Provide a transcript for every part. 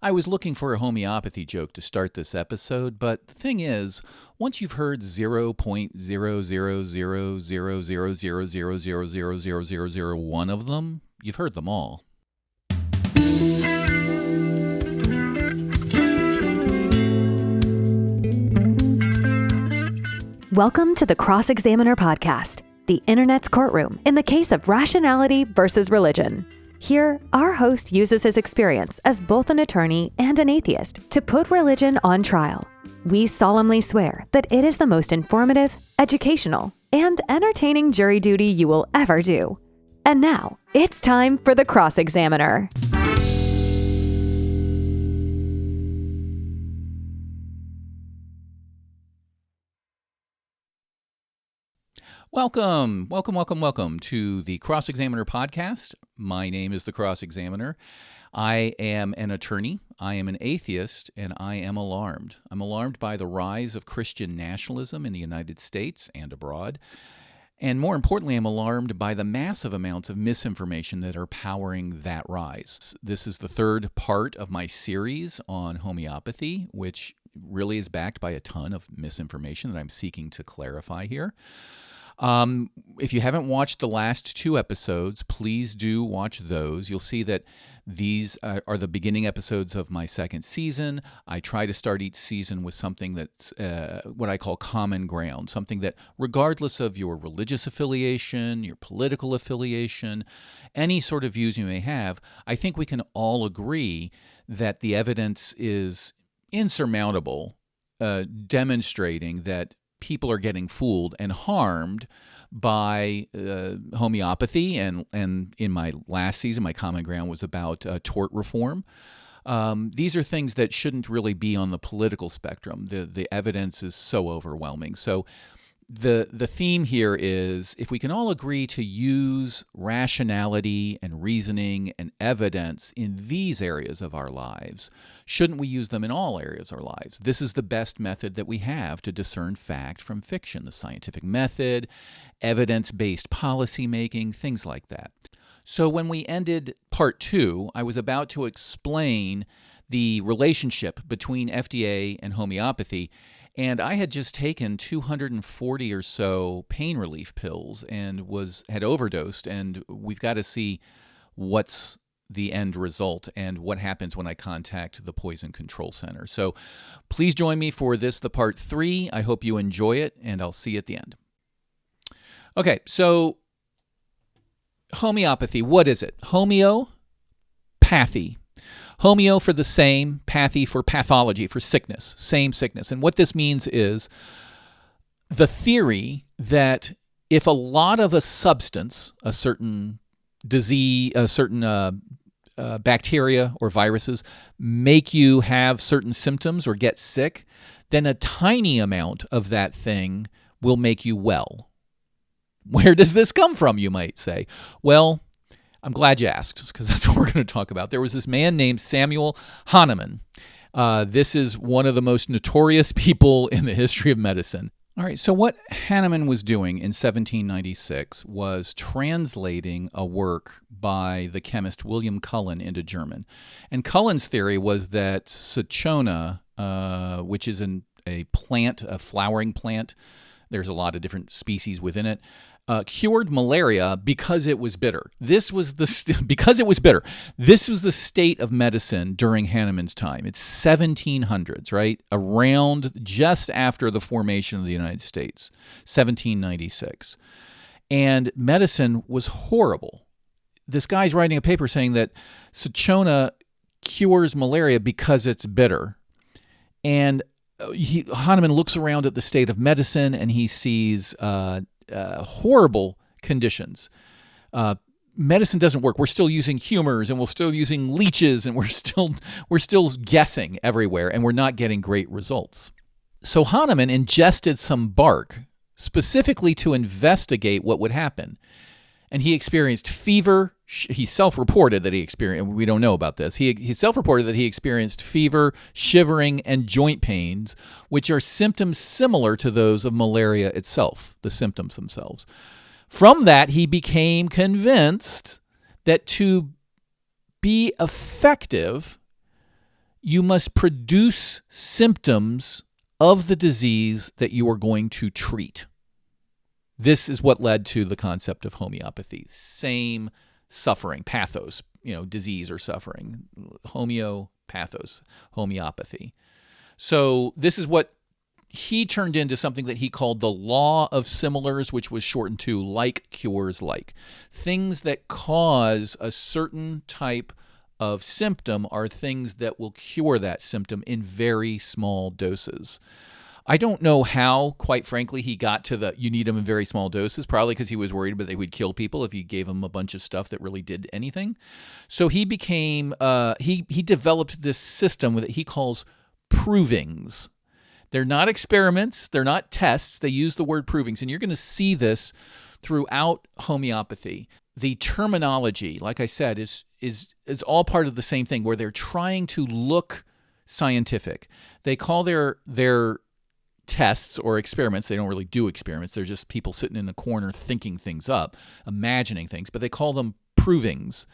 I was looking for a homeopathy joke to start this episode, but the thing is, once you've heard 0.000000000000001 of them, you've heard them all. Welcome to the Cross-Examiner Podcast, the Internet's courtroom in the case of rationality versus religion. Here, our host uses his experience as both an attorney and an atheist to put religion on trial. We solemnly swear that it is the most informative, educational, and entertaining jury duty you will ever do. And now, it's time for the Cross-Examiner. Welcome to the Cross-Examiner podcast. My name is the Cross-Examiner. I am an attorney, I am an atheist, and I am alarmed. I'm alarmed by the rise of Christian nationalism in the United States and abroad. And more importantly, I'm alarmed by the massive amounts of misinformation that are powering that rise. This is the third part of my series on homeopathy, which really is backed by a ton of misinformation that I'm seeking to clarify here. If you haven't watched the last two episodes, please do watch those. You'll see that these are the beginning episodes of my second season. I try to start each season with something that's what I call common ground, something that regardless of your religious affiliation, your political affiliation, any sort of views you may have, I think we can all agree that the evidence is insurmountable, demonstrating that people are getting fooled and harmed by homeopathy, and in my last season, my common ground was about tort reform. These are things that shouldn't really be on the political spectrum. The evidence is so overwhelming. So the theme here is, if we can all agree to use rationality and reasoning and evidence in these areas of our lives, shouldn't we use them in all areas of our lives? This is the best method that we have to discern fact from fiction, the scientific method, evidence-based policymaking, things like that. So when we ended part 2, I was about to explain the relationship between FDA and homeopathy. And I had just taken 240 or so pain relief pills and had overdosed, and we've got to see what's the end result and what happens when I contact the Poison Control Center. So please join me for the part 3. I hope you enjoy it, and I'll see you at the end. Okay, so homeopathy, what is it? Homeopathy. Homeo for the same, pathy for pathology, for sickness, same sickness. And what this means is the theory that if a lot of a substance, a certain disease, a certain bacteria or viruses make you have certain symptoms or get sick, then a tiny amount of that thing will make you well. Where does this come from, you might say? Well, I'm glad you asked, because that's what we're going to talk about. There was this man named Samuel Hahnemann. This is one of the most notorious people in the history of medicine. All right, so what Hahnemann was doing in 1796 was translating a work by the chemist William Cullen into German. And Cullen's theory was that cinchona, which is a plant, a flowering plant, there's a lot of different species within it, cured malaria because it was bitter. Because it was bitter. This was the state of medicine during Hahnemann's time. It's 1700s, right? Around just after the formation of the United States, 1796. And medicine was horrible. This guy's writing a paper saying that cinchona cures malaria because it's bitter. And Hahnemann looks around at the state of medicine and he sees horrible conditions. Medicine doesn't work. We're still using humors and we're still using leeches and we're still guessing everywhere and we're not getting great results. So Hahnemann ingested some bark specifically to investigate what would happen. And he experienced fever. He self-reported that he experienced, we don't know about this, he self-reported that he experienced fever, shivering, and joint pains, which are symptoms similar to those of malaria itself, the symptoms themselves. From that, he became convinced that to be effective you must produce symptoms of the disease that you are going to treat. This is what led to the concept of homeopathy. Same suffering, pathos, disease or suffering. Homeopathos, homeopathy. So this is what he turned into something that he called the law of similars, which was shortened to like cures like. Things that cause a certain type of symptom are things that will cure that symptom in very small doses. I don't know how, quite frankly, he got to you need them in very small doses, probably because he was worried about they would kill people if you gave them a bunch of stuff that really did anything. So he became, he developed this system that he calls provings. They're not experiments. They're not tests. They use the word provings. And you're going to see this throughout homeopathy. The terminology, like I said, is all part of the same thing, where they're trying to look scientific. They call their tests or experiments. They don't really do experiments. They're just people sitting in a corner thinking things up, imagining things. But they call them provings.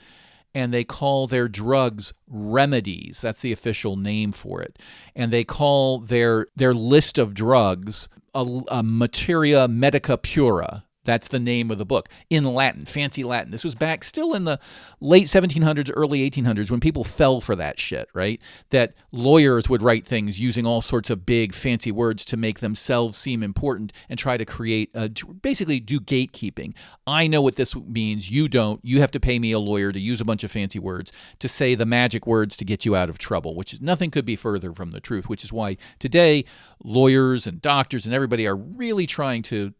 And they call their drugs remedies. That's the official name for it. And they call their list of drugs a materia medica pura. That's the name of the book in Latin, fancy Latin. This was back still in the late 1700s, early 1800s when people fell for that shit, right? That lawyers would write things using all sorts of big fancy words to make themselves seem important and try to create, basically do gatekeeping. I know what this means. You don't. You have to pay me a lawyer to use a bunch of fancy words to say the magic words to get you out of trouble, which is nothing could be further from the truth, which is why today lawyers and doctors and everybody are really trying to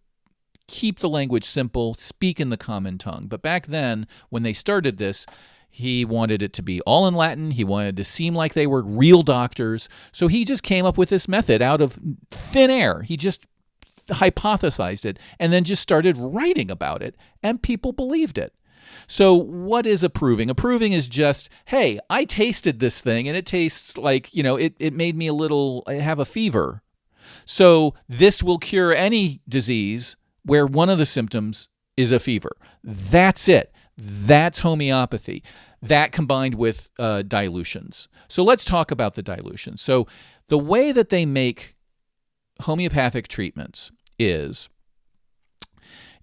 keep the language simple, speak in the common tongue. But back then, when they started this, he wanted it to be all in Latin. He wanted to seem like they were real doctors. So he just came up with this method out of thin air. He just hypothesized it and then just started writing about it, and people believed it. So what is a proving? A proving is just, hey, I tasted this thing and it tastes like, it made me I have a fever. So this will cure any disease where one of the symptoms is a fever. That's it. That's homeopathy. That combined with dilutions. So let's talk about the dilutions. So the way that they make homeopathic treatments is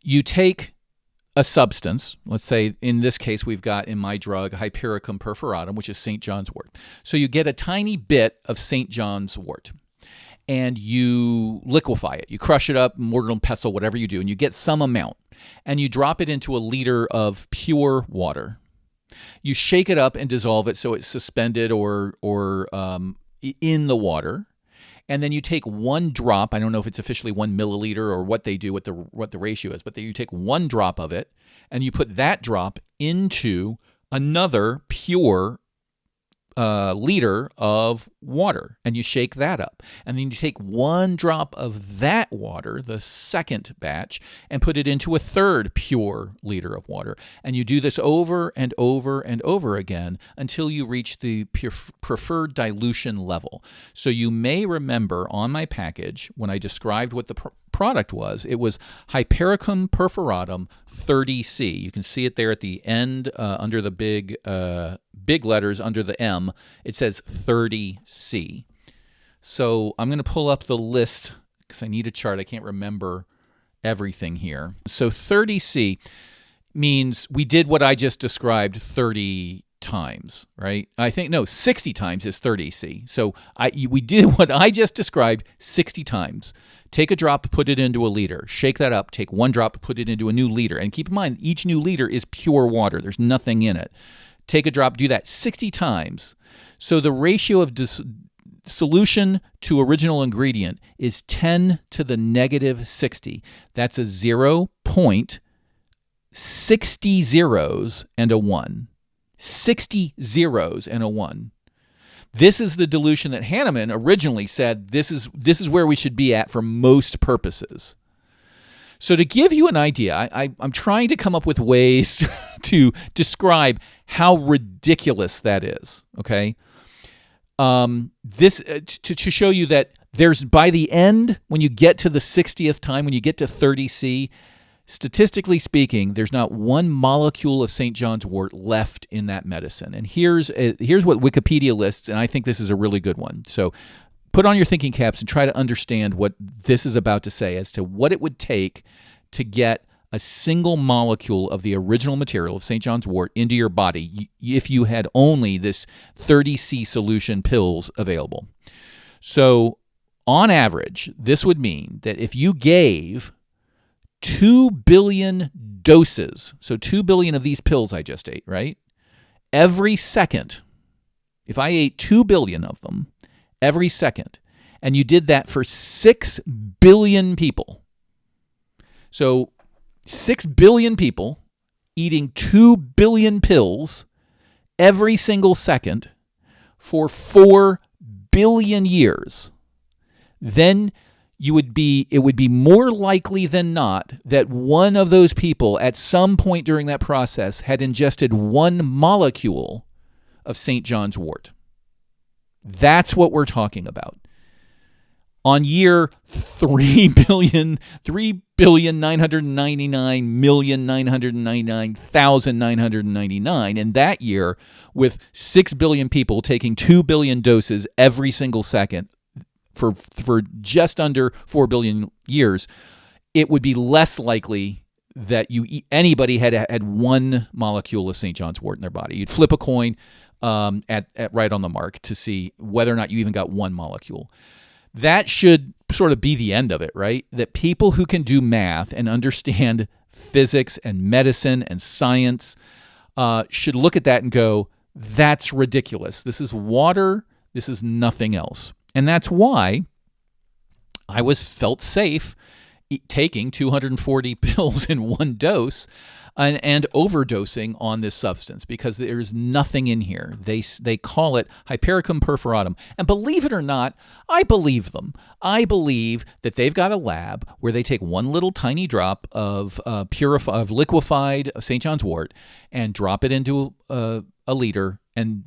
you take a substance. Let's say in this case we've got in my drug Hypericum perforatum, which is St. John's wort. So you get a tiny bit of St. John's wort, and you liquefy it. You crush it up, mortar and pestle, whatever you do, and you get some amount. And you drop it into a liter of pure water. You shake it up and dissolve it so it's suspended or in the water. And then you take one drop. I don't know if it's officially 1 milliliter or what they do, what the ratio is, but you take one drop of it, and you put that drop into another pure liter of water, and you shake that up. And then you take one drop of that water, the second batch, and put it into a third pure liter of water. And you do this over and over and over again until you reach the preferred dilution level. So you may remember on my package when I described what the product was, it was Hypericum perforatum 30C. You can see it there at the end under the big letters under the M. It says 30C. So I'm going to pull up the list because I need a chart. I can't remember everything here. So 30C means we did what I just described 30 times, right? 60 times is 30C. So we did what I just described 60 times. Take a drop, put it into a liter. Shake that up, take one drop, put it into a new liter. And keep in mind, each new liter is pure water. There's nothing in it. Take a drop, do that 60 times. So the ratio of solution to original ingredient is 10 to the negative 60. That's a 0.60 zeros and a 1. 60 zeros and a 1. This is the dilution that Hahnemann originally said this is where we should be at for most purposes. So to give you an idea, I'm trying to come up with ways to describe how ridiculous that is, okay? This to show you that there's, by the end, when you get to the 60th time, when you get to 30C, statistically speaking, there's not one molecule of St. John's wort left in that medicine. And here's what Wikipedia lists, and I think this is a really good one. So put on your thinking caps and try to understand what this is about to say as to what it would take to get a single molecule of the original material of St. John's wort into your body if you had only this 30C solution pills available. So on average, this would mean that if you gave 2 billion doses, so 2 billion of these pills I just ate, right? Every second, if I ate 2 billion of them every second, and you did that for 6 billion people, so 6 billion people eating 2 billion pills every single second for 4 billion years, then it would be more likely than not that one of those people at some point during that process had ingested one molecule of St. John's wort. That's what we're talking about. On year 3,999,999,999, in that year, with 6 billion people taking 2 billion doses every single second, for just under 4 billion years, it would be less likely that anybody had one molecule of St. John's wort in their body. You'd flip a coin at right on the mark to see whether or not you even got one molecule. That should sort of be the end of it, right? That people who can do math and understand physics and medicine and science should look at that and go, that's ridiculous. This is water. This is nothing else. And that's why I felt safe taking 240 pills in one dose and overdosing on this substance, because there's nothing in here. They call it Hypericum perforatum. And believe it or not, I believe them. I believe that they've got a lab where they take one little tiny drop of liquefied St. John's wort and drop it into a liter and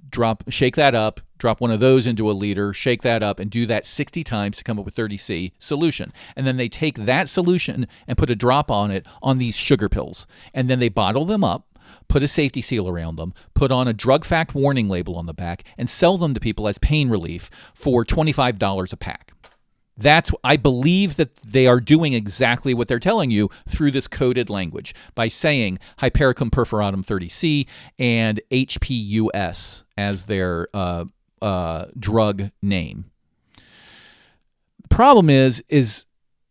shake that up, drop one of those into a liter, shake that up, and do that 60 times to come up with 30C solution. And then they take that solution and put a drop on it on these sugar pills. And then they bottle them up, put a safety seal around them, put on a drug fact warning label on the back, and sell them to people as pain relief for $25 a pack. I believe that they are doing exactly what they're telling you through this coded language by saying Hypericum perforatum 30C and HPUS as their drug name. The problem is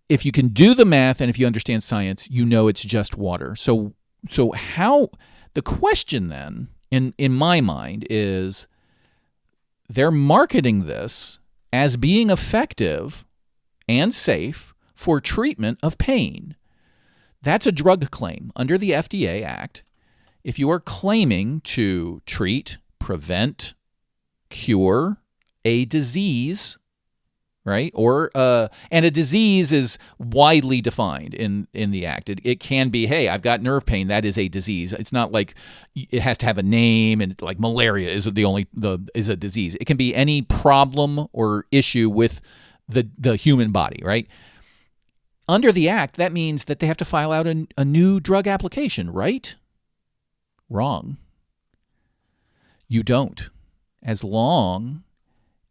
if you can do the math and if you understand science, you know it's just water. So how the question then in my mind is they're marketing this as being effective and safe for treatment of pain. That's a drug claim under the FDA Act. If you are claiming to treat, prevent, cure a disease, right? And a disease is widely defined in the Act. It can be, hey, I've got nerve pain. That is a disease. It's not like it has to have a name, and like malaria is a disease. It can be any problem or issue with the human body, right? Under the Act, that means that they have to file out a new drug application, right? Wrong. You don't. As long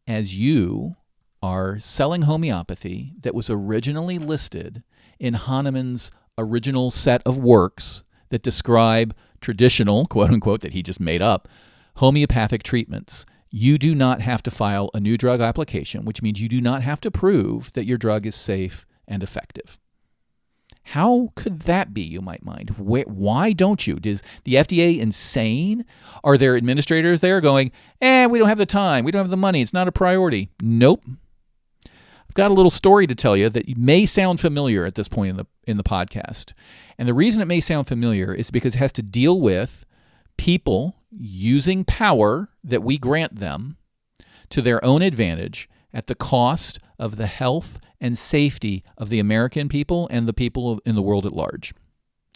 as you are selling homeopathy that was originally listed in Hahnemann's original set of works that describe traditional, quote unquote, that he just made up, homeopathic treatments, you do not have to file a new drug application, which means you do not have to prove that your drug is safe and effective. How could that be, you might mind? Why don't you? Is the FDA insane? Are there administrators there going, we don't have the time, we don't have the money, it's not a priority? Nope. I've got a little story to tell you that may sound familiar at this point in the podcast. And the reason it may sound familiar is because it has to deal with people using power that we grant them to their own advantage at the cost of the health and safety of the American people and the people in the world at large.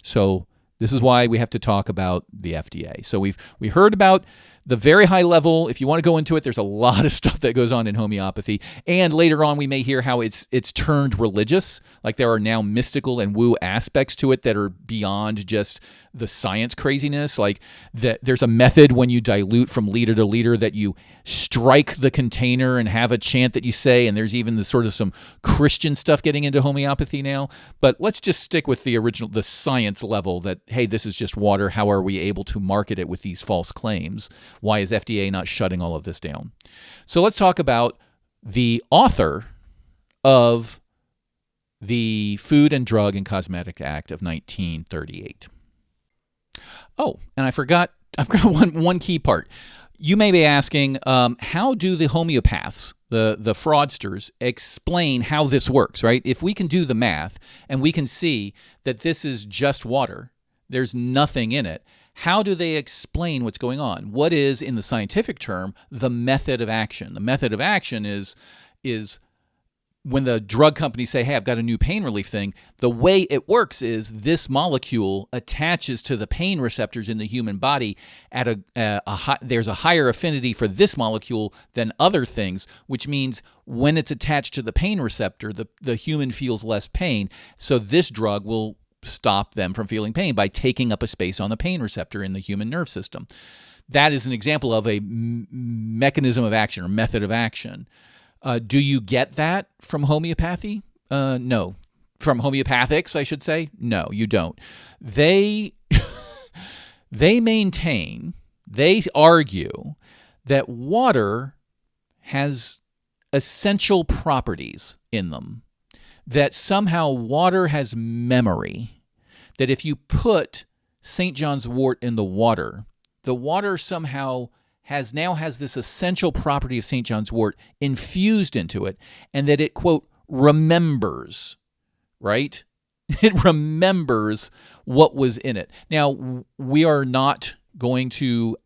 So This is why we have to talk about the FDA. So we heard about the very high level. If you want to go into it, there's a lot of stuff that goes on in homeopathy. And later on, we may hear how it's turned religious. Like there are now mystical and woo aspects to it that are beyond just the science craziness. Like that there's a method when you dilute from liter to liter that you strike the container and have a chant that you say. And there's even the sort of some Christian stuff getting into homeopathy now. But let's just stick with the science level that, hey, this is just water. How are we able to market it with these false claims? Why is FDA not shutting all of this down? So let's talk about the author of the Food and Drug and Cosmetic Act of 1938. Oh, and I've got one key part. You may be asking, how do the homeopaths, the fraudsters, explain how this works, right? If we can do the math and we can see that this is just water, there's nothing in it, how do they explain what's going on? What is, in the scientific term, the method of action? The method of action is when the drug companies say, hey, I've got a new pain relief thing, the way it works is this molecule attaches to the pain receptors in the human body at there's a higher affinity for this molecule than other things, which means when it's attached to the pain receptor, the human feels less pain. So this drug will stop them from feeling pain by taking up a space on the pain receptor in the human nerve system. That is an example of a mechanism of action or method of action. Do you get that from homeopathy? No. From homeopathics, I should say? No, you don't. They argue that water has essential properties in them, that somehow water has memory, that if you put St. John's wort in the water somehow has this essential property of St. John's wort infused into it, and that it, quote, remembers, right? It remembers what was in it. Now, we are not going to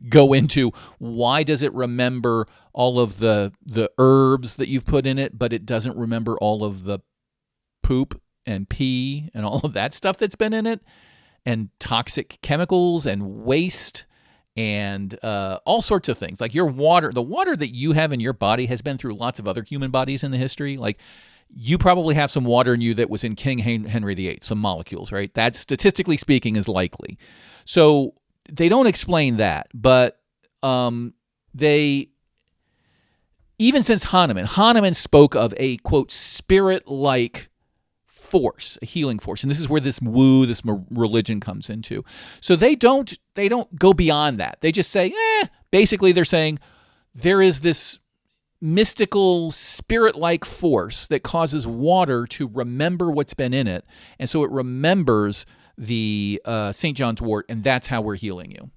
go into why does it remember all of the herbs that you've put in it, but it doesn't remember all of the poop and pee and all of that stuff that's been in it, and toxic chemicals and waste and all sorts of things. Like the water that you have in your body has been through lots of other human bodies in the history. Like you probably have some water in you that was in King Henry VIII, some molecules, right? That, statistically speaking, is likely. So they don't explain that, but they, even since Hahnemann spoke of a, quote, spirit-like force, a healing force. And this is where this religion comes into. So they don't go beyond that. They just say, basically they're saying there is this mystical spirit-like force that causes water to remember what's been in it. And so it remembers the St. John's wort, and that's how we're healing you.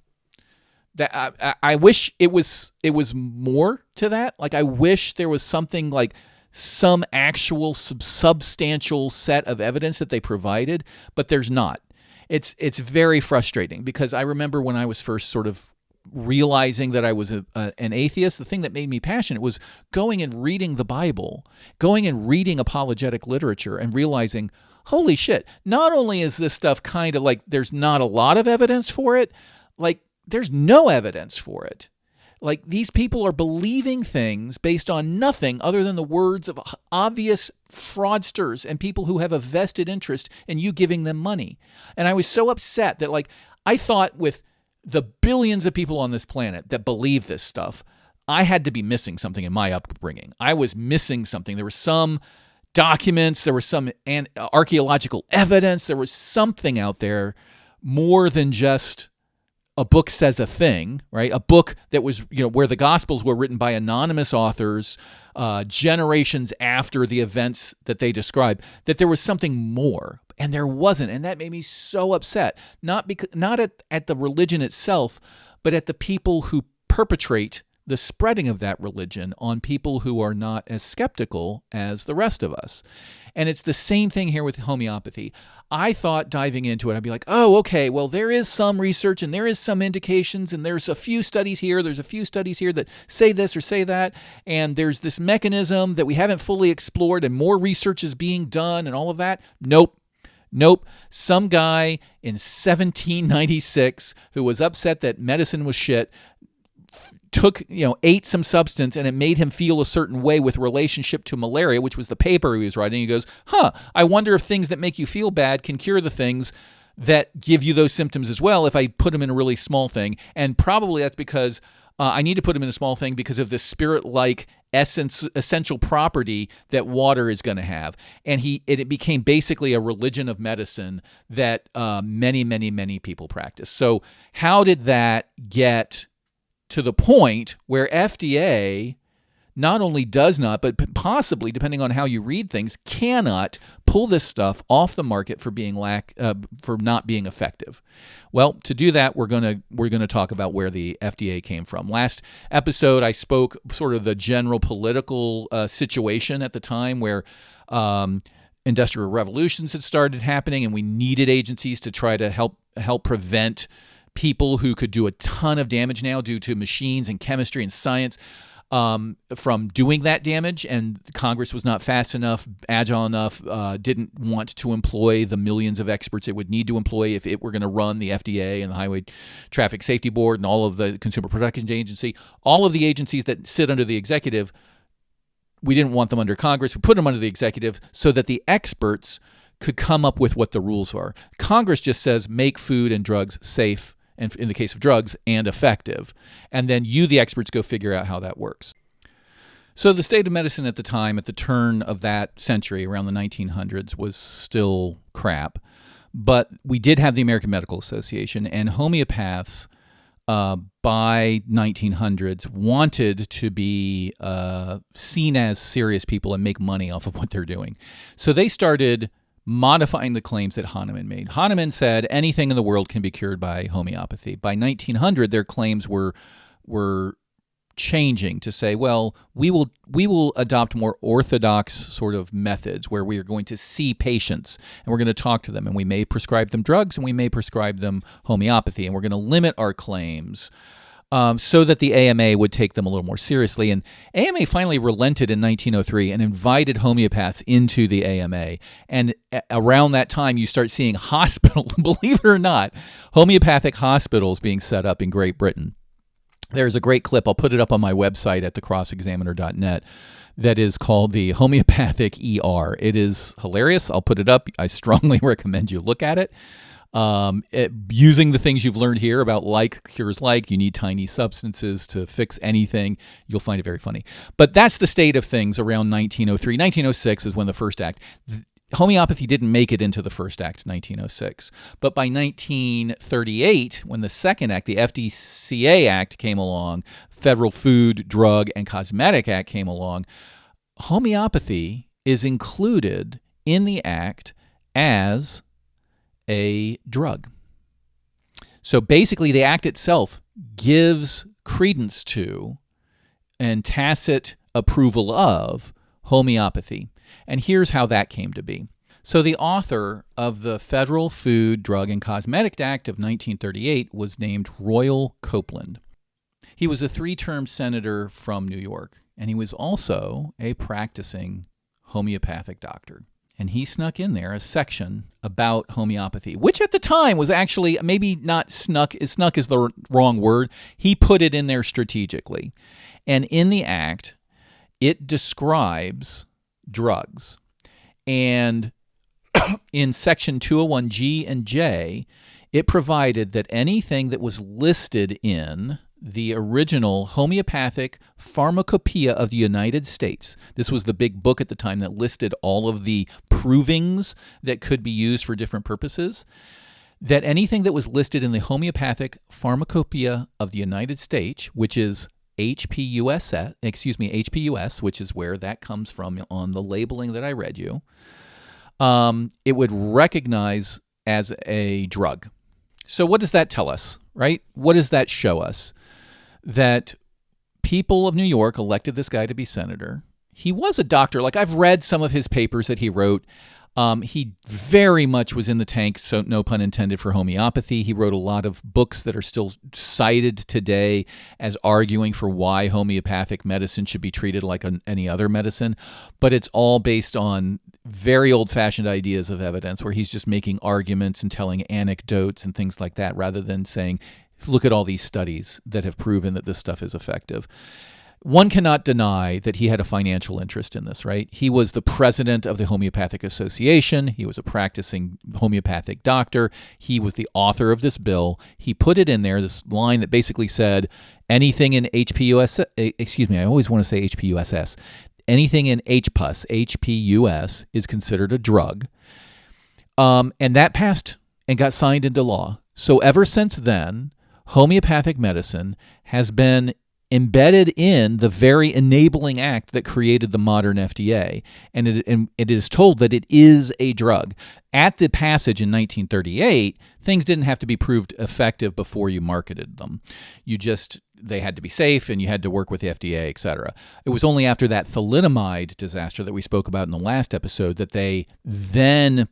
That I wish it was more to that. Like I wish there was something like some actual substantial set of evidence that they provided, but there's not. It's very frustrating because I remember when I was first sort of realizing that I was an atheist, the thing that made me passionate was going and reading the Bible, going and reading apologetic literature and realizing, holy shit, not only is this stuff kind of like there's not a lot of evidence for it, like there's no evidence for it. Like these people are believing things based on nothing other than the words of obvious fraudsters and people who have a vested interest in you giving them money. And I was so upset that like I thought with the billions of people on this planet that believe this stuff, I had to be missing something in my upbringing. I was missing something. There were some documents, there was some archaeological evidence, there was something out there more than just a book says a thing, right? A book that was, where the Gospels were written by anonymous authors generations after the events that they described, that there was something more, and there wasn't. And that made me so upset, not at the religion itself, but at the people who perpetrate the spreading of that religion on people who are not as skeptical as the rest of us. And it's the same thing here with homeopathy. I thought diving into it, I'd be like, oh, okay, well, there is some research and there is some indications and there's a few studies here, there's a few studies here that say this or say that, and there's this mechanism that we haven't fully explored and more research is being done and all of that. Nope. Nope. Some guy in 1796 who was upset that medicine was shit ate some substance and it made him feel a certain way with relationship to malaria, which was the paper he was writing. He goes, I wonder if things that make you feel bad can cure the things that give you those symptoms as well if I put them in a really small thing. And probably that's because I need to put them in a small thing because of the spirit-like essential property that water is going to have. And it became basically a religion of medicine that many, many, many people practice. So how did that get to the point where FDA not only does not, but possibly, depending on how you read things, cannot pull this stuff off the market for for not being effective? Well, to do that, we're gonna talk about where the FDA came from. Last episode, I spoke sort of the general political situation at the time where industrial revolutions had started happening, and we needed agencies to try to help prevent people who could do a ton of damage now due to machines and chemistry and science from doing that damage. And Congress was not fast enough, agile enough, didn't want to employ the millions of experts it would need to employ if it were going to run the FDA and the Highway Traffic Safety Board and all of the Consumer Protection Agency. All of the agencies that sit under the executive, we didn't want them under Congress. We put them under the executive so that the experts could come up with what the rules are. Congress just says make food and drugs safe, and in the case of drugs, and effective. And then you, the experts, go figure out how that works. So the state of medicine at the time, at the turn of that century, around the 1900s, was still crap. But we did have the American Medical Association, and homeopaths by 1900s wanted to be seen as serious people and make money off of what they're doing. So they started modifying the claims that Hahnemann made. Hahnemann said anything in the world can be cured by homeopathy. By 1900, their claims were changing to say, well, we will adopt more orthodox sort of methods where we are going to see patients and we're going to talk to them, and we may prescribe them drugs and we may prescribe them homeopathy, and we're going to limit our claims so that the AMA would take them a little more seriously. And AMA finally relented in 1903 and invited homeopaths into the AMA. And around that time, you start seeing hospitals, believe it or not, homeopathic hospitals being set up in Great Britain. There's a great clip. I'll put it up on my website at thecrossexaminer.net that is called the Homeopathic ER. It is hilarious. I'll put it up. I strongly recommend you look at it. Using the things you've learned here about like cures like, you need tiny substances to fix anything, you'll find it very funny. But that's the state of things around 1903. 1906 is when the first act. Homeopathy didn't make it into the first act, 1906. But by 1938, when the second act, the FDCA Act, came along, Federal Food, Drug, and Cosmetic Act came along, homeopathy is included in the act as a drug. So basically, the act itself gives credence to and tacit approval of homeopathy. And here's how that came to be. So the author of the Federal Food, Drug, and Cosmetic Act of 1938 was named Royal Copeland. He was a 3-term senator from New York, and he was also a practicing homeopathic doctor. And he snuck in there a section about homeopathy, which at the time was actually maybe not snuck is the wrong word. He put it in there strategically. And in the act, it describes drugs. And in section 201G and J, it provided that anything that was listed in the original Homeopathic Pharmacopoeia of the United States. This was the big book at the time that listed all of the provings that could be used for different purposes. That anything that was listed in the Homeopathic Pharmacopoeia of the United States, which is HPUS, which is where that comes from on the labeling that I read you, it would recognize as a drug. So what does that tell us, right? What does that show us? That people of New York elected this guy to be senator. He was a doctor. Like, I've read some of his papers that he wrote. He very much was in the tank, so no pun intended, for homeopathy. He wrote a lot of books that are still cited today as arguing for why homeopathic medicine should be treated like any other medicine. But it's all based on very old-fashioned ideas of evidence where he's just making arguments and telling anecdotes and things like that rather than saying, look at all these studies that have proven that this stuff is effective. One cannot deny that he had a financial interest in this, right? He was the president of the Homeopathic Association. He was a practicing homeopathic doctor. He was the author of this bill. He put it in there, this line that basically said anything in HPUS, I always want to say HPUSS, anything in HPUS is considered a drug. And that passed and got signed into law. So ever since then, homeopathic medicine has been embedded in the very enabling act that created the modern FDA, and it is told that it is a drug. At the passage in 1938, things didn't have to be proved effective before you marketed them. They had to be safe, and you had to work with the FDA, etc. It was only after that thalidomide disaster that we spoke about in the last episode that they then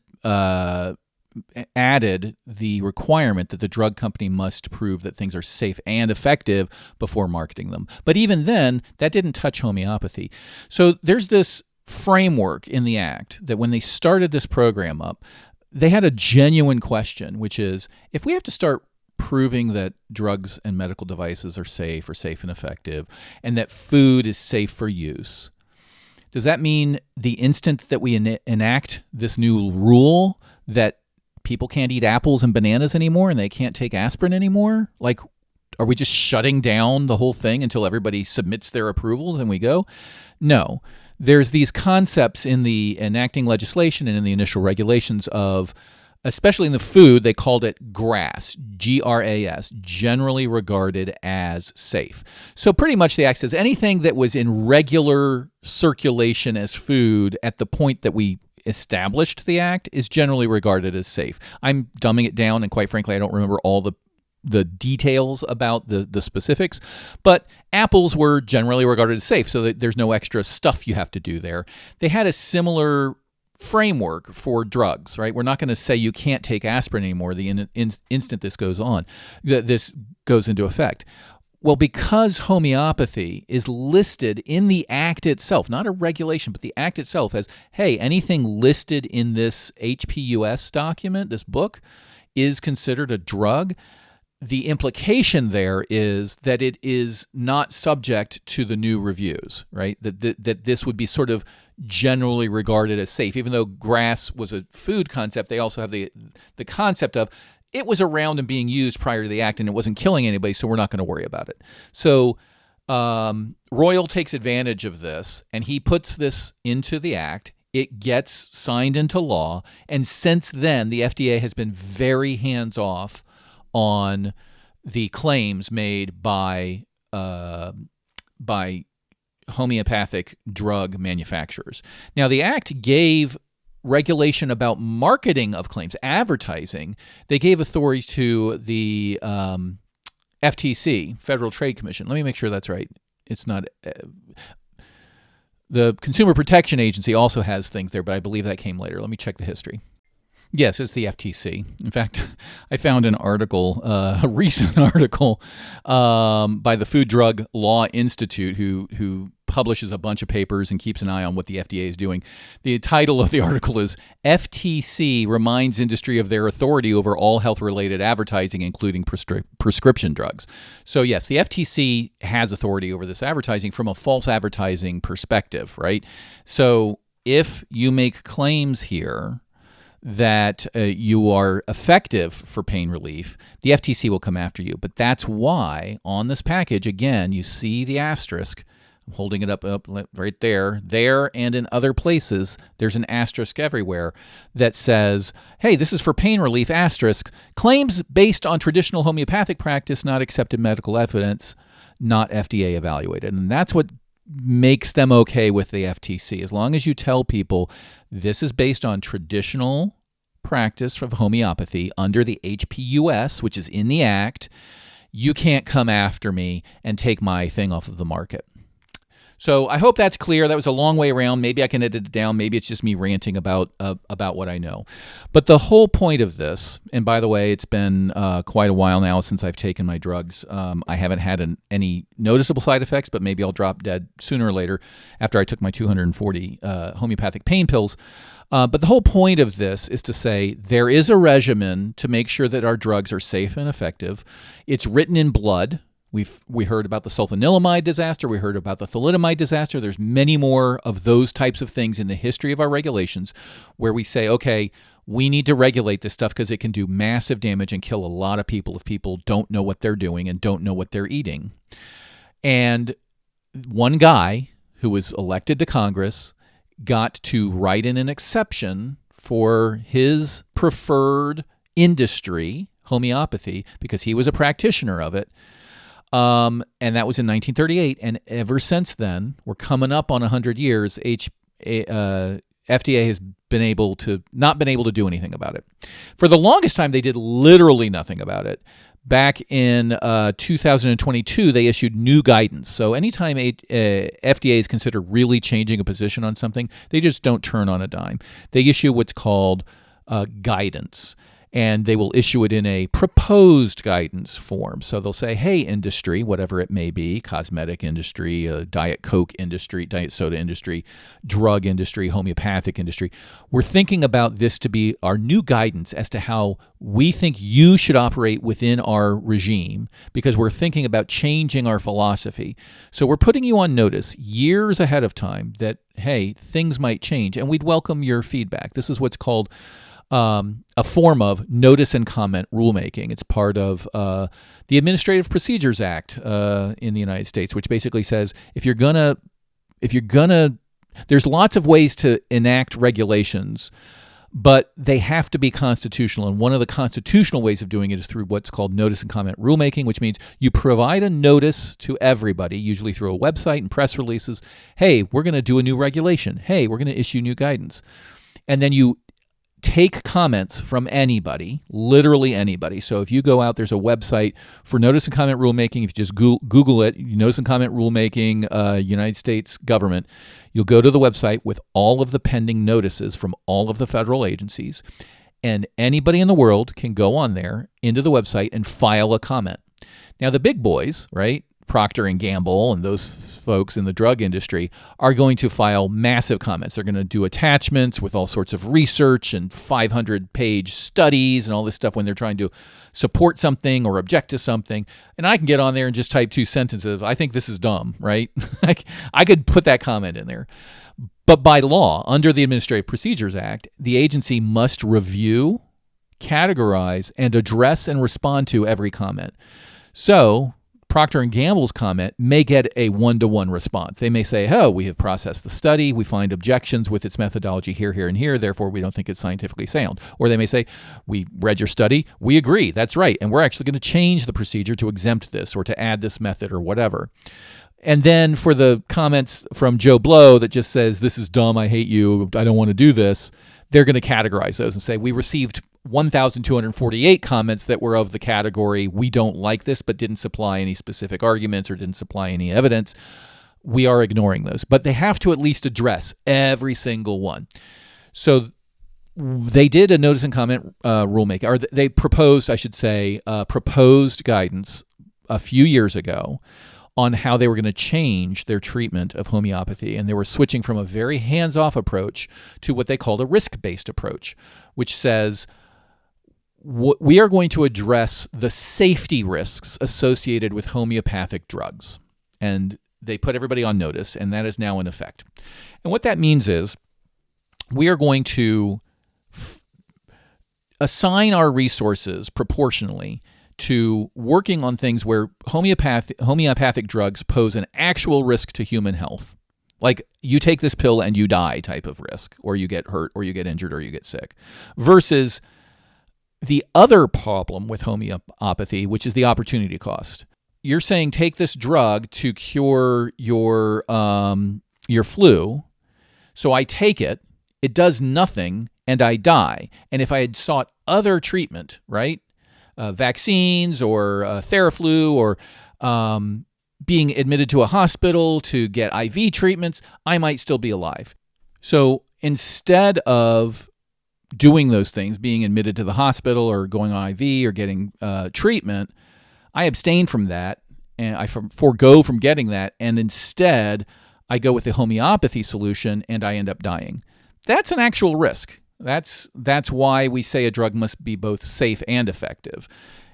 added the requirement that the drug company must prove that things are safe and effective before marketing them. But even then, that didn't touch homeopathy. So there's this framework in the Act that when they started this program up, they had a genuine question, which is, if we have to start proving that drugs and medical devices are safe or safe and effective, and that food is safe for use, does that mean the instant that we enact this new rule that people can't eat apples and bananas anymore and they can't take aspirin anymore? Like, are we just shutting down the whole thing until everybody submits their approvals and we go? No. There's these concepts in the enacting legislation and in the initial regulations of, especially in the food, they called it GRAS, G-R-A-S, generally regarded as safe. So pretty much the Act says anything that was in regular circulation as food at the point that we established the Act is generally regarded as safe. I'm dumbing it down, and quite frankly, I don't remember all the details about the specifics, but apples were generally regarded as safe, so that there's no extra stuff you have to do there. They had a similar framework for drugs, right? We're not going to say you can't take aspirin anymore the instant this goes into effect. Well, because homeopathy is listed in the Act itself, not a regulation, but the Act itself as, hey, anything listed in this HPUS document, this book, is considered a drug, the implication there is that it is not subject to the new reviews, right? That this would be sort of generally regarded as safe. Even though GRAS was a food concept, they also have the concept of it was around and being used prior to the Act and it wasn't killing anybody, so we're not going to worry about it. So Royal takes advantage of this and he puts this into the Act. It gets signed into law, and since then the FDA has been very hands-off on the claims made by homeopathic drug manufacturers. Now, the Act gave regulation about marketing of claims, advertising. They gave authority to the FTC, Federal Trade Commission. Let me make sure that's right. It's not... the Consumer Protection Agency also has things there, but I believe that came later. Let me check the history. Yes, it's the FTC. In fact, I found an article, a recent article by the Food Drug Law Institute, who publishes a bunch of papers and keeps an eye on what the FDA is doing. The title of the article is FTC Reminds Industry of Their Authority Over All Health-Related Advertising, Including Prescription Drugs. So yes, the FTC has authority over this advertising from a false advertising perspective, right? So if you make claims here that you are effective for pain relief, the FTC will come after you. But that's why on this package, again, you see the asterisk. I'm holding it up right there, and in other places, there's an asterisk everywhere that says, hey, this is for pain relief, asterisk, claims based on traditional homeopathic practice, not accepted medical evidence, not FDA evaluated. And that's what makes them okay with the FTC. As long as you tell people this is based on traditional practice of homeopathy under the HPUS, which is in the Act, you can't come after me and take my thing off of the market. So I hope that's clear. That was a long way around. Maybe I can edit it down. Maybe it's just me ranting about what I know. But the whole point of this, and by the way, it's been quite a while now since I've taken my drugs. I haven't had any noticeable side effects, but maybe I'll drop dead sooner or later after I took my 240 homeopathic pain pills. But the whole point of this is to say there is a regimen to make sure that our drugs are safe and effective. It's written in blood. We heard about the sulfanilamide disaster. We heard about the thalidomide disaster. There's many more of those types of things in the history of our regulations where we say, okay, we need to regulate this stuff because it can do massive damage and kill a lot of people if people don't know what they're doing and don't know what they're eating. And one guy who was elected to Congress got to write in an exception for his preferred industry, homeopathy, because he was a practitioner of it. And that was in 1938. And ever since then, we're coming up on 100 years, FDA has not been able to do anything about it. For the longest time, they did literally nothing about it. Back in 2022, they issued new guidance. So anytime FDA is considered really changing a position on something, they just don't turn on a dime. They issue what's called guidance. And they will issue it in a proposed guidance form. So they'll say, hey, industry, whatever it may be, cosmetic industry, Diet Coke industry, Diet Soda industry, drug industry, homeopathic industry, we're thinking about this to be our new guidance as to how we think you should operate within our regime because we're thinking about changing our philosophy. So we're putting you on notice years ahead of time that, hey, things might change, and we'd welcome your feedback. This is what's called a form of notice and comment rulemaking. It's part of the Administrative Procedures Act in the United States, which basically says if you're gonna, there's lots of ways to enact regulations, but they have to be constitutional. And one of the constitutional ways of doing it is through what's called notice and comment rulemaking, which means you provide a notice to everybody, usually through a website and press releases. Hey, we're going to do a new regulation. Hey, we're going to issue new guidance. And then you take comments from anybody, literally anybody. So if you go out, there's a website for notice and comment rulemaking. If you just Google it, notice and comment rulemaking, United States government, you'll go to the website with all of the pending notices from all of the federal agencies. And anybody in the world can go on there into the website and file a comment. Now, the big boys, right? Procter & Gamble and those folks in the drug industry are going to file massive comments. They're going to do attachments with all sorts of research and 500-page studies and all this stuff when they're trying to support something or object to something. And I can get on there and just type 2 sentences. I think this is dumb, right? I could put that comment in there. But by law, under the Administrative Procedures Act, the agency must review, categorize, and address and respond to every comment. So Procter & Gamble's comment may get a one-to-one response. They may say, oh, we have processed the study. We find objections with its methodology here, here, and here. Therefore, we don't think it's scientifically sound. Or they may say, we read your study. We agree. That's right. And we're actually going to change the procedure to exempt this or to add this method or whatever. And then for the comments from Joe Blow that just says, this is dumb, I hate you, I don't want to do this, they're going to categorize those and say, we received 1,248 comments that were of the category, we don't like this, but didn't supply any specific arguments or didn't supply any evidence. We are ignoring those. But they have to at least address every single one. So they did a notice and comment rulemaking, or they proposed, I should say, proposed guidance a few years ago on how they were going to change their treatment of homeopathy. And they were switching from a very hands-off approach to what they called a risk-based approach, which says we are going to address the safety risks associated with homeopathic drugs. And they put everybody on notice, and that is now in effect. And what that means is we are going to assign our resources proportionally to working on things where homeopathic drugs pose an actual risk to human health. Like you take this pill and you die type of risk, or you get hurt, or you get injured, or you get sick, versus the other problem with homeopathy, which is the opportunity cost. You're saying take this drug to cure your flu, so I take it, it does nothing, and I die. And if I had sought other treatment, right, vaccines or Theraflu or being admitted to a hospital to get IV treatments, I might still be alive. So instead of doing those things, being admitted to the hospital or going on IV or getting treatment, I abstain from that and I forego from getting that, and instead I go with the homeopathy solution and I end up dying. That's an actual risk. That's why we say a drug must be both safe and effective.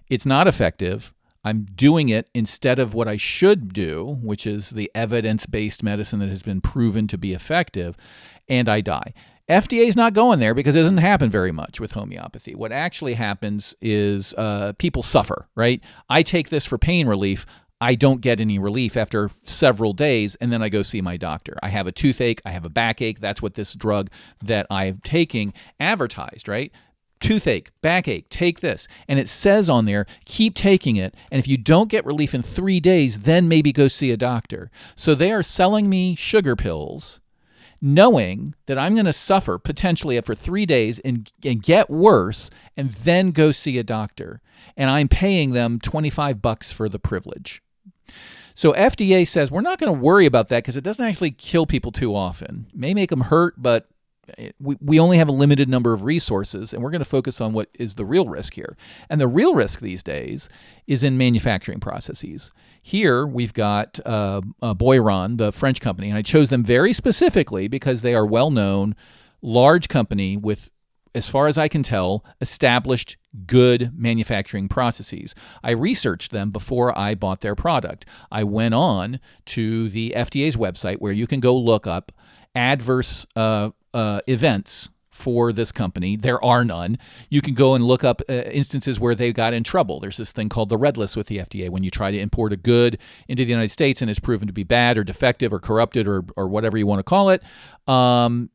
It's not effective. I'm doing it instead of what I should do, which is the evidence-based medicine that has been proven to be effective, and I die. FDA is not going there because it doesn't happen very much with homeopathy. What actually happens is people suffer, right? I take this for pain relief. I don't get any relief after several days, and then I go see my doctor. I have a toothache. I have a backache. That's what this drug that I'm taking advertised, right? Toothache, backache, take this. And it says on there, keep taking it. And if you don't get relief in 3 days, then maybe go see a doctor. So they are selling me sugar pills, knowing that I'm going to suffer potentially for 3 days and get worse, and then go see a doctor. And I'm paying them $25 for the privilege. So FDA says we're not going to worry about that because it doesn't actually kill people too often. It may make them hurt, but we only have a limited number of resources, and we're going to focus on what is the real risk here. And the real risk these days is in manufacturing processes. Here we've got Boiron, the French company, and I chose them very specifically because they are well-known, large company with, as far as I can tell, established good manufacturing processes. I researched them before I bought their product. I went on to the FDA's website where you can go look up adverse events for this company. There are none. You can go and look up instances where they got in trouble. There's this thing called the red list with the FDA. When you try to import a good into the United States and it's proven to be bad or defective or corrupted or whatever you want to call it,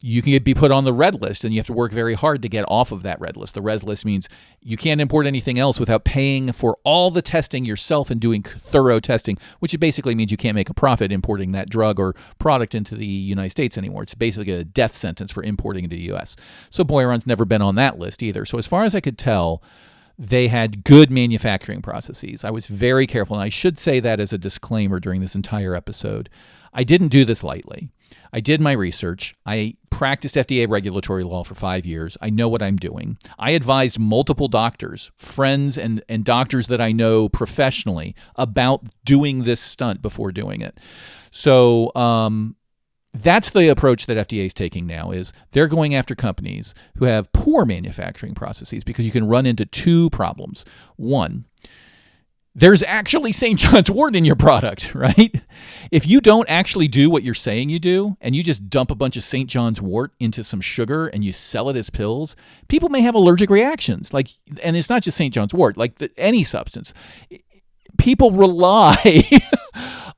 you can be put on the red list, and you have to work very hard to get off of that red list. The red list means you can't import anything else without paying for all the testing yourself and doing thorough testing, which basically means you can't make a profit importing that drug or product into the United States anymore. It's basically a death sentence for importing into the U.S. So Boiron's never been on that list either. So as far as I could tell, they had good manufacturing processes. I was very careful, and I should say that as a disclaimer during this entire episode. I didn't do this lightly. I did my research. I practiced FDA regulatory law for 5 years. I know what I'm doing. I advised multiple doctors, friends and doctors that I know professionally about doing this stunt before doing it. So that's the approach that FDA is taking now, is they're going after companies who have poor manufacturing processes because you can run into two problems. One, there's actually St. John's wort in your product, right? If you don't actually do what you're saying you do, and you just dump a bunch of St. John's wort into some sugar and you sell it as pills, people may have allergic reactions. And it's not just St. John's wort, any substance. People rely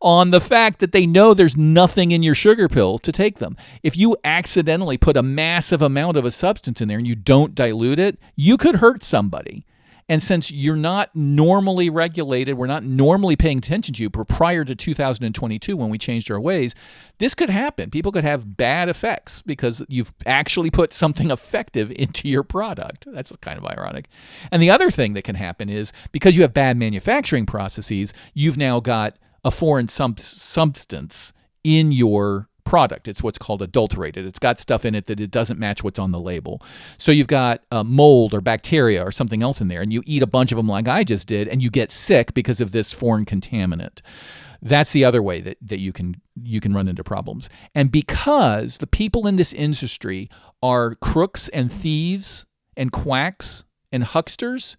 on the fact that they know there's nothing in your sugar pills to take them. If you accidentally put a massive amount of a substance in there and you don't dilute it, you could hurt somebody. And since you're not normally regulated, we're not normally paying attention to you prior to 2022 when we changed our ways, this could happen. People could have bad effects because you've actually put something effective into your product. That's kind of ironic. And the other thing that can happen is because you have bad manufacturing processes, you've now got a foreign substance in your product. It's what's called adulterated. It's got stuff in it that it doesn't match what's on the label. So you've got mold or bacteria or something else in there, and you eat a bunch of them like I just did, and you get sick because of this foreign contaminant. That's the other way that you can run into problems. And because the people in this industry are crooks and thieves and quacks and hucksters,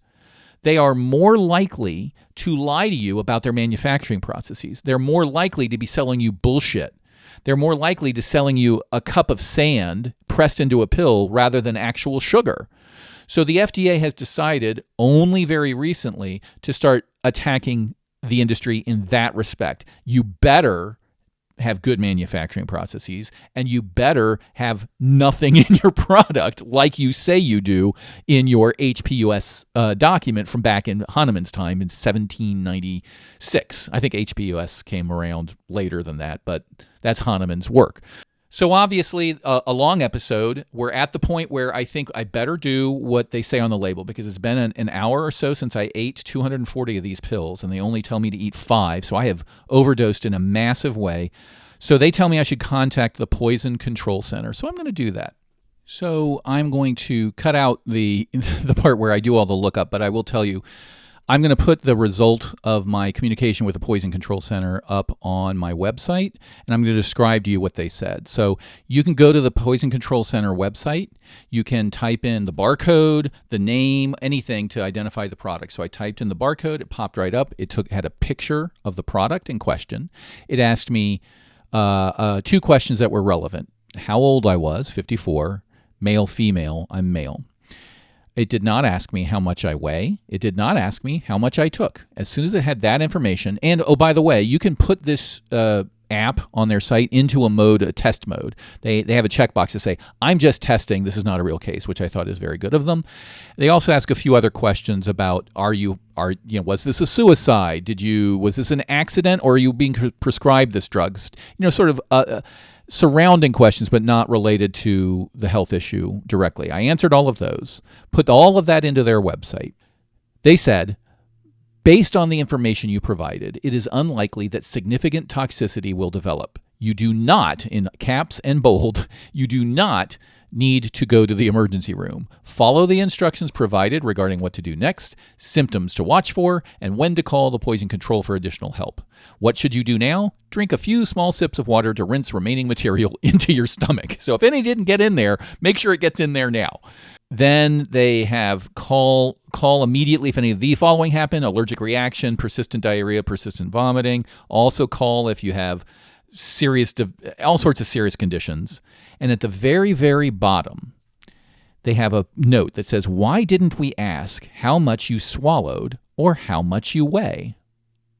they are more likely to lie to you about their manufacturing processes. They're more likely to be selling you bullshit. They're more likely to selling you a cup of sand pressed into a pill rather than actual sugar. So the FDA has decided only very recently to start attacking the industry in that respect. You better have good manufacturing processes, and you better have nothing in your product like you say you do in your HPUS document from back in Hahnemann's time in 1796. I think HPUS came around later than that, but that's Hahnemann's work. So obviously, a long episode. We're at the point where I think I better do what they say on the label, because it's been an hour or so since I ate 240 of these pills, and they only tell me to eat 5. So I have overdosed in a massive way. So they tell me I should contact the Poison Control Center. So I'm going to do that. So I'm going to cut out the part where I do all the lookup, but I will tell you, I'm going to put the result of my communication with the Poison Control Center up on my website, and I'm going to describe to you what they said. So you can go to the Poison Control Center website. You can type in the barcode, the name, anything to identify the product. So I typed in the barcode. It popped right up. It had a picture of the product in question. It asked me 2 questions that were relevant. How old I was, 54, male, female, I'm male. It did not ask me how much I weigh. It did not ask me how much I took. As soon as it had that information, and oh, by the way, you can put this app on their site into a test mode. They have a checkbox to say, I'm just testing, this is not a real case, which I thought is very good of them. They also ask a few other questions about, was this a suicide? Was this an accident, or are you being prescribed this drug? Sort of surrounding questions, but not related to the health issue directly. I answered all of those, put all of that into their website. They said, based on the information you provided, it is unlikely that significant toxicity will develop. You do not, in caps and bold, you do not need to go to the emergency room. Follow the instructions provided regarding what to do next, symptoms to watch for, and when to call the poison control for additional help. What should you do now? Drink a few small sips of water to rinse remaining material into your stomach. So if any didn't get in there, make sure it gets in there now. Then they have call immediately if any of the following happen: allergic reaction, persistent diarrhea, persistent vomiting. Also call if you have all sorts of serious conditions. And at the very, very bottom, they have a note that says, why didn't we ask how much you swallowed or how much you weigh?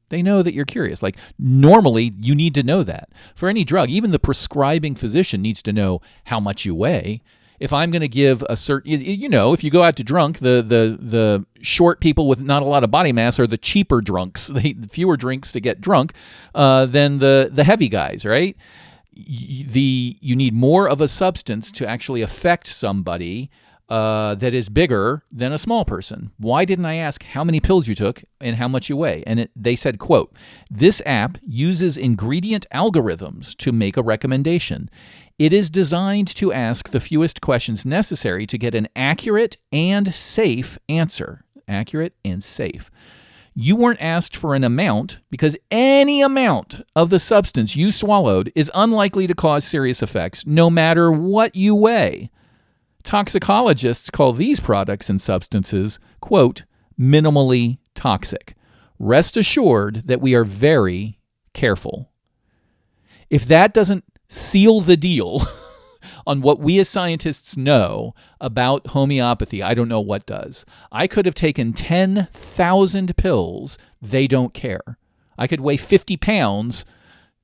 They know that you're curious. Like, normally, you need to know that. For any drug, even the prescribing physician needs to know how much you weigh. If I'm going to give a certain, if you go out to drunk, the short people with not a lot of body mass are the cheaper drunks. The fewer drinks to get drunk than the heavy guys, right? You need more of a substance to actually affect somebody that is bigger than a small person. Why didn't I ask how many pills you took and how much you weigh? And they said, quote, this app uses ingredient algorithms to make a recommendation. It is designed to ask the fewest questions necessary to get an accurate and safe answer. Accurate and safe. You weren't asked for an amount because any amount of the substance you swallowed is unlikely to cause serious effects, no matter what you weigh. Toxicologists call these products and substances, quote, minimally toxic. Rest assured that we are very careful. If that doesn't seal the deal on what we as scientists know about homeopathy, I don't know what does. I could have taken 10,000 pills. They don't care. I could weigh 50 pounds.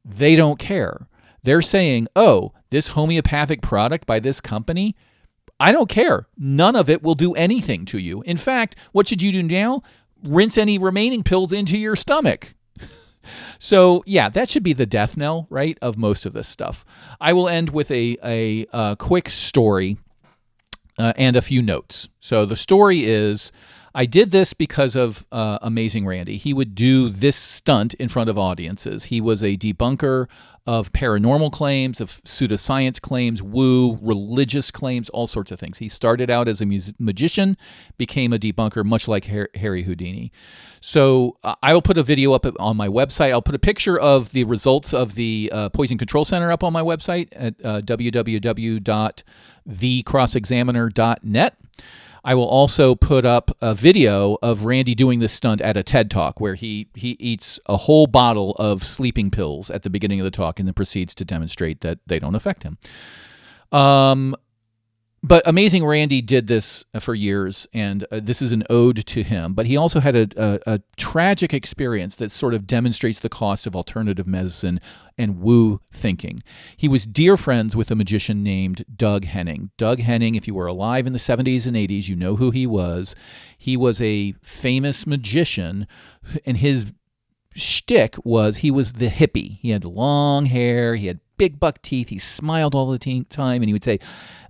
They don't care. They're saying, oh, this homeopathic product by this company, I don't care. None of it will do anything to you. In fact, what should you do now? Rinse any remaining pills into your stomach. So, yeah, that should be the death knell, right, of most of this stuff. I will end with a quick story and a few notes. So the story is, I did this because of Amazing Randy. He would do this stunt in front of audiences. He was a debunker of paranormal claims, of pseudoscience claims, woo, religious claims, all sorts of things. He started out as a magician, became a debunker, much like Harry Houdini. So I will put a video up on my website. I'll put a picture of the results of the Poison Control Center up on my website at www.thecrossexaminer.net. I will also put up a video of Randy doing this stunt at a TED Talk where he eats a whole bottle of sleeping pills at the beginning of the talk and then proceeds to demonstrate that they don't affect him. But Amazing Randy did this for years, and this is an ode to him. But he also had a tragic experience that sort of demonstrates the cost of alternative medicine and woo thinking. He was dear friends with a magician named Doug Henning. Doug Henning, if you were alive in the 70s and 80s, you know who he was. He was a famous magician, and his shtick was he was the hippie. He had long hair, he had big buck teeth. He smiled all the time, and he would say,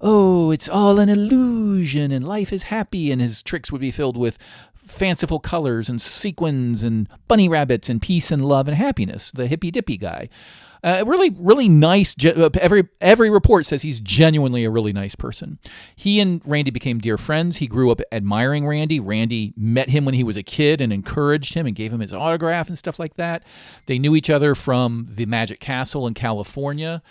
"Oh, it's all an illusion, and life is happy." And his tricks would be filled with fanciful colors and sequins and bunny rabbits and peace and love and happiness. The hippy dippy guy. Really, really nice. Every report says he's genuinely a really nice person. He and Randy became dear friends. He grew up admiring Randy. Randy met him when he was a kid and encouraged him and gave him his autograph and stuff like that. They knew each other from the Magic Castle in California,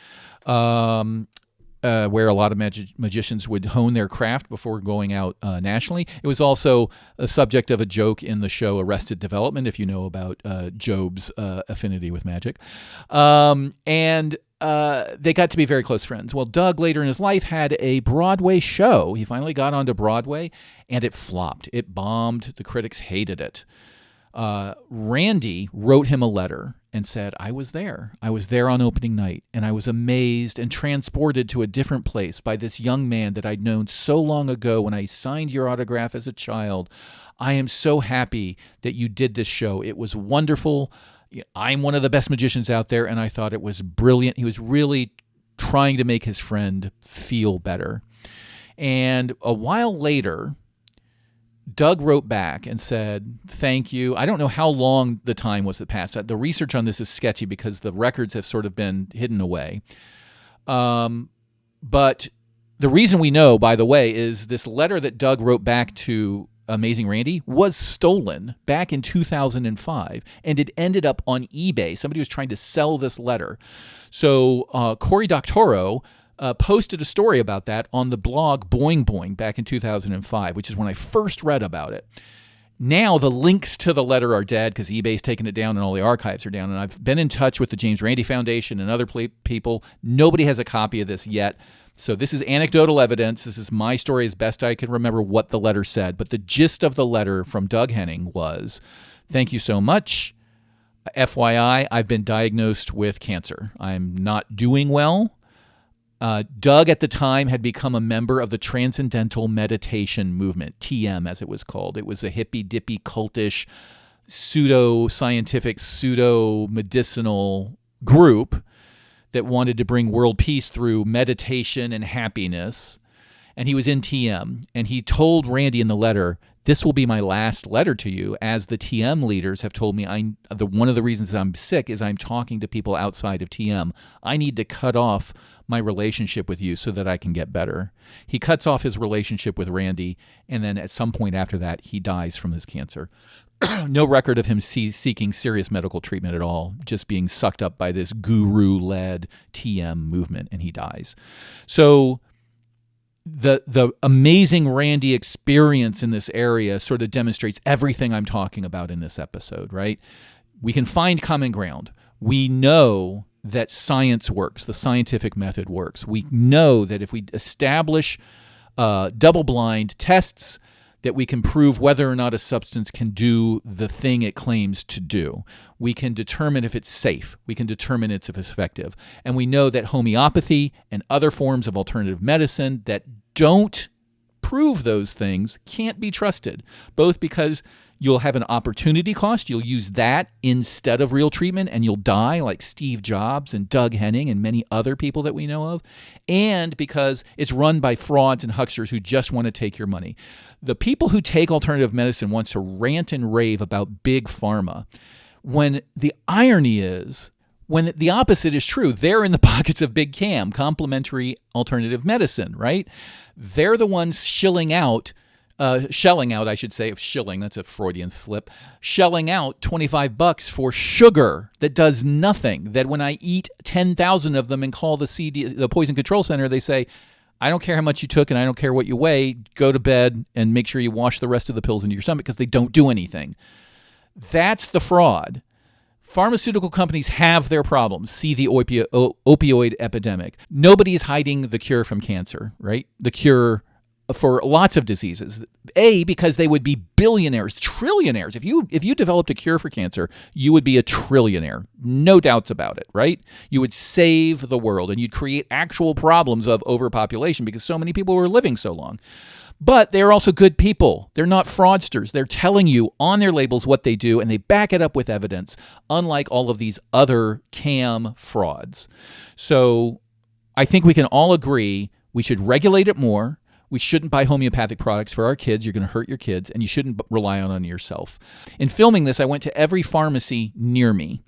where a lot of magicians would hone their craft before going out nationally. It was also a subject of a joke in the show Arrested Development, if you know about Job's affinity with magic. And they got to be very close friends. Well, Doug later in his life had a Broadway show. He finally got onto Broadway, and it flopped. It bombed. The critics hated it. Randy wrote him a letter and said, I was there on opening night, and I was amazed and transported to a different place by this young man that I'd known so long ago when I signed your autograph as a child. I am so happy that you did this show. It was wonderful. I'm one of the best magicians out there, and I thought it was brilliant. He was really trying to make his friend feel better. And a while later, Doug wrote back and said, thank you. I don't know how long the time was that passed. The research on this is sketchy because the records have sort of been hidden away. But the reason we know, by the way, is this letter that Doug wrote back to Amazing Randy was stolen back in 2005, and it ended up on eBay. Somebody was trying to sell this letter. So Cory Doctorow posted a story about that on the blog Boing Boing back in 2005, which is when I first read about it. Now the links to the letter are dead because eBay's taken it down and all the archives are down. And I've been in touch with the James Randi Foundation and other people. Nobody has a copy of this yet. So this is anecdotal evidence. This is my story as best I can remember what the letter said. But the gist of the letter from Doug Henning was, thank you so much. FYI, I've been diagnosed with cancer. I'm not doing well. Doug at the time had become a member of the Transcendental Meditation Movement, TM as it was called. It was a hippy-dippy, cultish, pseudo-scientific, pseudo-medicinal group that wanted to bring world peace through meditation and happiness. And he was in TM. And he told Randy in the letter, this will be my last letter to you, as the TM leaders have told me one of the reasons that I'm sick is I'm talking to people outside of TM. I need to cut off my relationship with you so that I can get better. He cuts off his relationship with Randy, and then at some point after that, he dies from his cancer. No record of him seeking serious medical treatment at all, just being sucked up by this guru-led TM movement, and he dies. So the amazing Randy experience in this area sort of demonstrates everything I'm talking about in this episode, right? We can find common ground. We know that science works. The scientific method works. We know that if we establish double-blind tests, that we can prove whether or not a substance can do the thing it claims to do. We can determine if it's safe. We can determine if it's effective. And we know that homeopathy and other forms of alternative medicine that don't prove those things can't be trusted, both because you'll have an opportunity cost. You'll use that instead of real treatment, and you'll die like Steve Jobs and Doug Henning and many other people that we know of, and because it's run by frauds and hucksters who just want to take your money. The people who take alternative medicine want to rant and rave about big pharma, when the irony is, when the opposite is true. They're in the pockets of big cam, complementary alternative medicine, right? They're the ones shelling out, I should say, of shilling, that's a Freudian slip, shelling out $25 for sugar that does nothing, that when I eat 10,000 of them and call the Poison Control Center, they say, I don't care how much you took and I don't care what you weigh, go to bed and make sure you wash the rest of the pills into your stomach because they don't do anything. That's the fraud. Pharmaceutical companies have their problems. See the opioid epidemic. Nobody is hiding the cure from cancer, right? The cure for lots of diseases. Because they would be billionaires, trillionaires. If you developed a cure for cancer, you would be a trillionaire. No doubts about it, right? You would save the world, and you'd create actual problems of overpopulation because so many people were living so long. But they're also good people. They're not fraudsters. They're telling you on their labels what they do, and they back it up with evidence, unlike all of these other cam frauds. So I think we can all agree we should regulate it more. We shouldn't buy homeopathic products for our kids. You're going to hurt your kids, and you shouldn't rely on yourself. In filming this, I went to every pharmacy near me.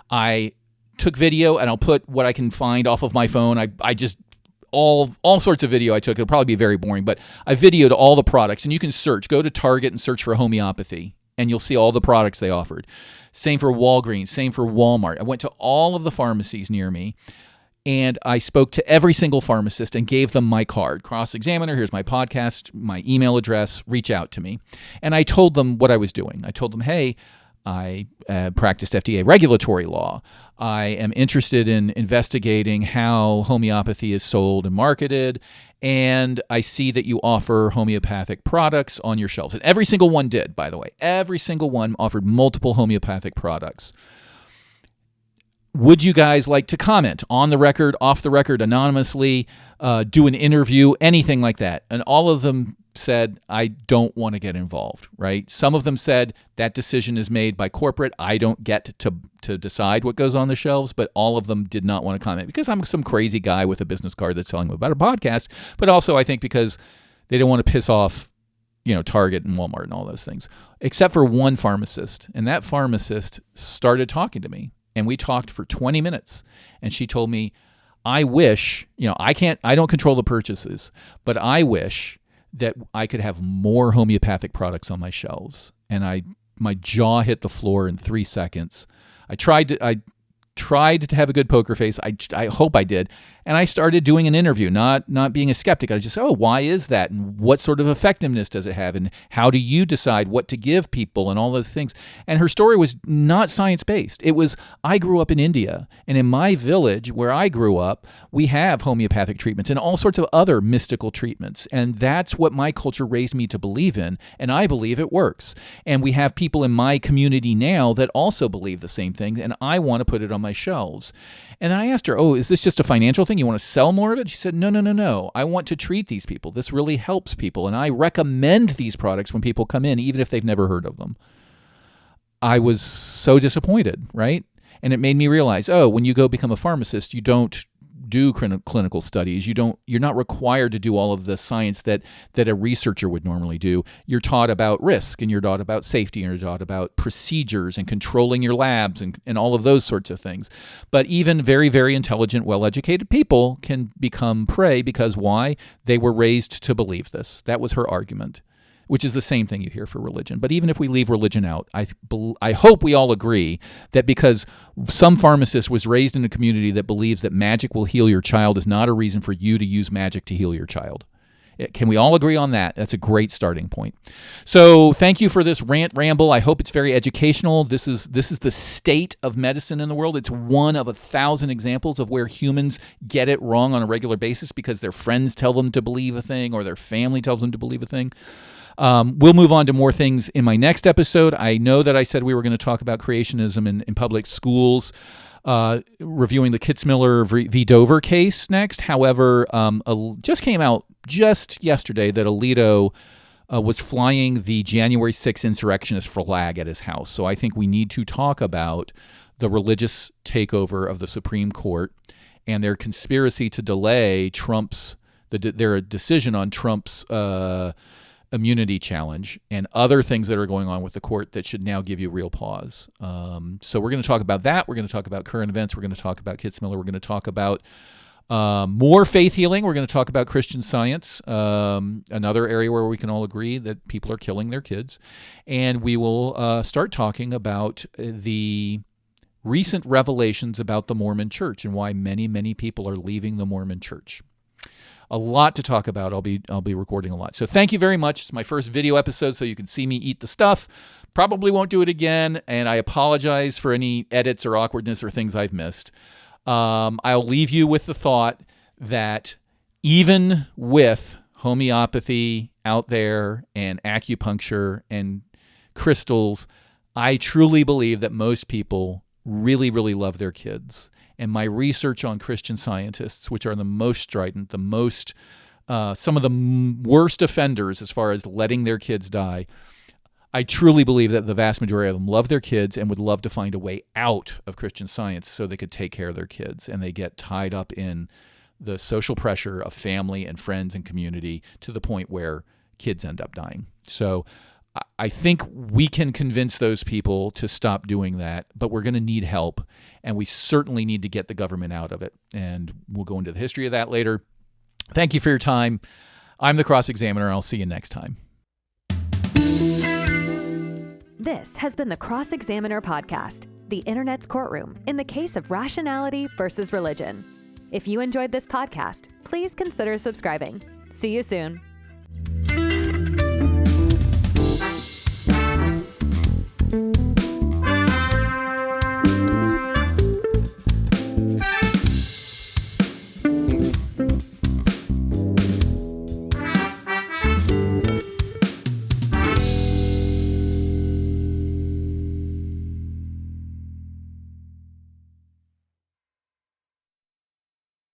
I took video, and I'll put what I can find off of my phone. I just all sorts of video I took. It'll probably be very boring, but I videoed all the products, and you can search. Go to Target and search for homeopathy, and you'll see all the products they offered. Same for Walgreens, same for Walmart. I went to all of the pharmacies near me, and I spoke to every single pharmacist and gave them my card. Cross-Examiner, here's my podcast, my email address, reach out to me. And I told them what I was doing. I told them, hey, I practiced FDA regulatory law. I am interested in investigating how homeopathy is sold and marketed, and I see that you offer homeopathic products on your shelves. And every single one did, by the way. Every single one offered multiple homeopathic products. Would you guys like to comment on the record, off the record, anonymously, do an interview, anything like that? And all of them said, I don't want to get involved, right? Some of them said that decision is made by corporate. I don't get to decide what goes on the shelves, but all of them did not want to comment because I'm some crazy guy with a business card that's telling them about a podcast, but also I think because they don't want to piss off, Target and Walmart and all those things, except for one pharmacist. And that pharmacist started talking to me. And we talked for 20 minutes, and she told me, I wish, I don't control the purchases, but I wish that I could have more homeopathic products on my shelves. And my jaw hit the floor in 3 seconds. I tried to have a good poker face. I hope I did. And I started doing an interview, not being a skeptic. I just, why is that? And what sort of effectiveness does it have? And how do you decide what to give people and all those things? And her story was not science-based. It was, I grew up in India, and in my village where I grew up, we have homeopathic treatments and all sorts of other mystical treatments. And that's what my culture raised me to believe in, and I believe it works. And we have people in my community now that also believe the same thing, and I want to put it on my shelves. And I asked her, is this just a financial thing? You want to sell more of it? She said, no. I want to treat these people. This really helps people. And I recommend these products when people come in, even if they've never heard of them. I was so disappointed, right? And it made me realize, when you go become a pharmacist, you don't do clinical studies. You're not required to do all of the science that a researcher would normally do. You're taught about risk, and you're taught about safety, and you're taught about procedures and controlling your labs and all of those sorts of things. But even very, very intelligent, well-educated people can become prey because why? They were raised to believe this. That was her argument, which is the same thing you hear for religion. But even if we leave religion out, I hope we all agree that because some pharmacist was raised in a community that believes that magic will heal your child is not a reason for you to use magic to heal your child. Can we all agree on that? That's a great starting point. So thank you for this rant ramble. I hope it's very educational. This is the state of medicine in the world. It's one of 1,000 examples of where humans get it wrong on a regular basis because their friends tell them to believe a thing or their family tells them to believe a thing. We'll move on to more things in my next episode. I know that I said we were going to talk about creationism in public schools, reviewing the Kitzmiller v. Dover case next. However, just came out just yesterday that Alito was flying the January 6th insurrectionist flag at his house. So I think we need to talk about the religious takeover of the Supreme Court and their conspiracy to delay their decision on Trump's immunity challenge and other things that are going on with the court that should now give you real pause. So we're going to talk about that. We're going to talk about current events. We're going to talk about Kitzmiller. We're going to talk about more faith healing. We're going to talk about Christian Science, another area where we can all agree that people are killing their kids. And we will start talking about the recent revelations about the Mormon Church and why many, many people are leaving the Mormon Church. A lot to talk about. I'll be recording a lot. So thank you very much. It's my first video episode, so you can see me eat the stuff. Probably won't do it again, and I apologize for any edits or awkwardness or things I've missed. I'll leave you with the thought that even with homeopathy out there and acupuncture and crystals, I truly believe that most people really, really love their kids. And my research on Christian Scientists, which are the most strident, the most some of the worst offenders as far as letting their kids die, I truly believe that the vast majority of them love their kids and would love to find a way out of Christian Science so they could take care of their kids. And they get tied up in the social pressure of family and friends and community to the point where kids end up dying. So I think we can convince those people to stop doing that, but we're going to need help, and we certainly need to get the government out of it. And we'll go into the history of that later. Thank you for your time. I'm the Cross Examiner. I'll see you next time. This has been the Cross Examiner Podcast, the Internet's courtroom in the case of rationality versus religion. If you enjoyed this podcast, please consider subscribing. See you soon.